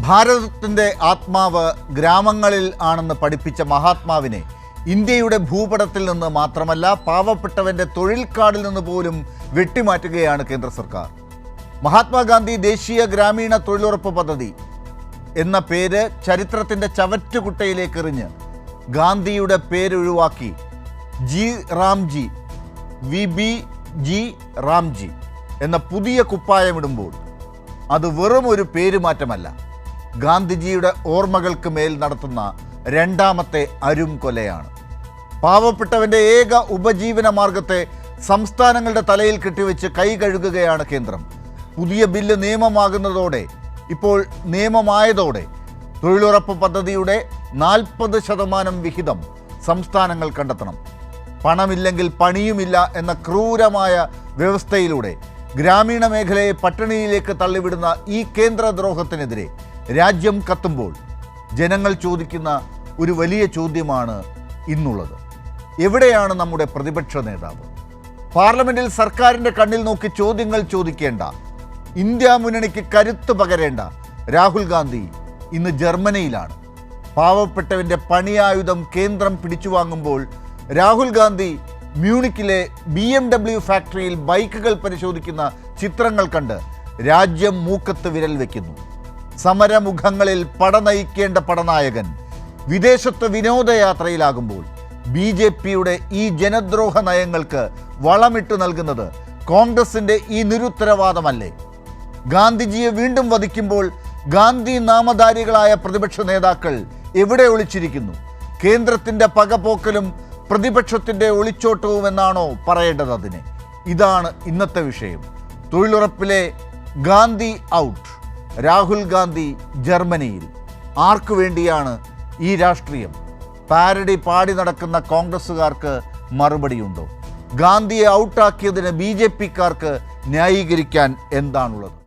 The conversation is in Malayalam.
ഭാരതത്തിൻ്റെ ആത്മാവ് ഗ്രാമങ്ങളിൽ ആണെന്ന് പഠിപ്പിച്ച മഹാത്മാവിനെ ഇന്ത്യയുടെ ഭൂപടത്തിൽ നിന്ന് മാത്രമല്ല പാവപ്പെട്ടവൻ്റെ തൊഴിൽ കാർഡിൽ നിന്ന് പോലും വെട്ടിമാറ്റുകയാണ് കേന്ദ്ര സർക്കാർ. മഹാത്മാഗാന്ധി ദേശീയ ഗ്രാമീണ തൊഴിലുറപ്പ് പദ്ധതി എന്ന പേര് ചരിത്രത്തിൻ്റെ ചവറ്റുകുട്ടയിലേക്ക് എറിഞ്ഞ് ഗാന്ധിയുടെ പേരൊഴിവാക്കി റാംജി റാംജി എന്ന പുതിയ കുപ്പായമിടുമ്പോൾ അത് വെറും ഒരു പേരുമാറ്റമല്ല, ഗാന്ധിജിയുടെ ഓർമ്മകൾക്ക് മേൽ നടത്തുന്ന രണ്ടാമത്തെ അരും കൊലയാണ്. പാവപ്പെട്ടവൻ്റെ ഏക ഉപജീവന മാർഗത്തെ സംസ്ഥാനങ്ങളുടെ തലയിൽ കെട്ടിവെച്ച് കൈ കഴുകുകയാണ് കേന്ദ്രം. പുതിയ ബില്ല് നിയമമായതോടെ തൊഴിലുറപ്പ് പദ്ധതിയുടെ 40% വിഹിതം സംസ്ഥാനങ്ങൾ കണ്ടെത്തണം. പണമില്ലെങ്കിൽ പണിയുമില്ല എന്ന ക്രൂരമായ വ്യവസ്ഥയിലൂടെ ഗ്രാമീണ മേഖലയെ പട്ടിണിയിലേക്ക് തള്ളിവിടുന്ന ഈ കേന്ദ്രദ്രോഹത്തിനെതിരെ രാജ്യം കത്തുമ്പോൾ ജനങ്ങൾ ചോദിക്കുന്ന ഒരു വലിയ ചോദ്യമാണ് ഇന്നുള്ളത്. എവിടെയാണ് നമ്മുടെ പ്രതിപക്ഷ നേതാവ്? പാർലമെന്റിൽ സർക്കാരിൻ്റെ കണ്ണിൽ നോക്കി ചോദ്യങ്ങൾ ചോദിക്കേണ്ട, ഇന്ത്യ മുന്നണിക്ക് കരുത്ത് പകരേണ്ട രാഹുൽ ഗാന്ധി ഇന്ന് ജർമ്മനിയിലാണ്. പാവപ്പെട്ടവൻ്റെ പണിയായുധം കേന്ദ്രം പിടിച്ചുവാങ്ങുമ്പോൾ രാഹുൽ ഗാന്ധി മ്യൂണിക്കിലെ BMW ഫാക്ടറിയിൽ ബൈക്കുകൾ പരിശോധിക്കുന്ന ചിത്രങ്ങൾ കണ്ട് രാജ്യം മൂക്കത്ത് വിരൽ വയ്ക്കുന്നു. സമരമുഖങ്ങളിൽ പടനയിക്കേണ്ട പടനായകൻ വിദേശത്ത് വിനോദയാത്രയിലാകുമ്പോൾ BJPയുടെ ഈ ജനദ്രോഹ നയങ്ങൾക്ക് വളമിട്ട് നൽകുന്നത് കോൺഗ്രസിൻ്റെ ഈ നിരുത്തരവാദമല്ലേ? ഗാന്ധിജിയെ വീണ്ടും വധിക്കുമ്പോൾ ഗാന്ധി നാമധാരികളായ പ്രതിപക്ഷ നേതാക്കൾ എവിടെ ഒളിച്ചിരിക്കുന്നു? കേന്ദ്രത്തിൻ്റെ പകപോക്കലും പ്രതിപക്ഷത്തിൻ്റെ ഒളിച്ചോട്ടവും എന്നാണോ പറയേണ്ടത് അതിനെ? ഇതാണ് ഇന്നത്തെ വിഷയം. തൊഴിലുറപ്പിലെ ഗാന്ധി ഔട്ട്, രാഹുൽ ഗാന്ധി ജർമ്മനിയിൽ. ആർക്കു വേണ്ടിയാണ് ഈ രാഷ്ട്രീയം? പാരഡി പാടി നടക്കുന്ന കോൺഗ്രസ്സുകാർക്ക് മറുപടിയുണ്ടോ? ഗാന്ധിയെ ഔട്ടാക്കിയതിന് BJPക്കാർക്ക് ന്യായീകരിക്കാൻ എന്താണുള്ളത്?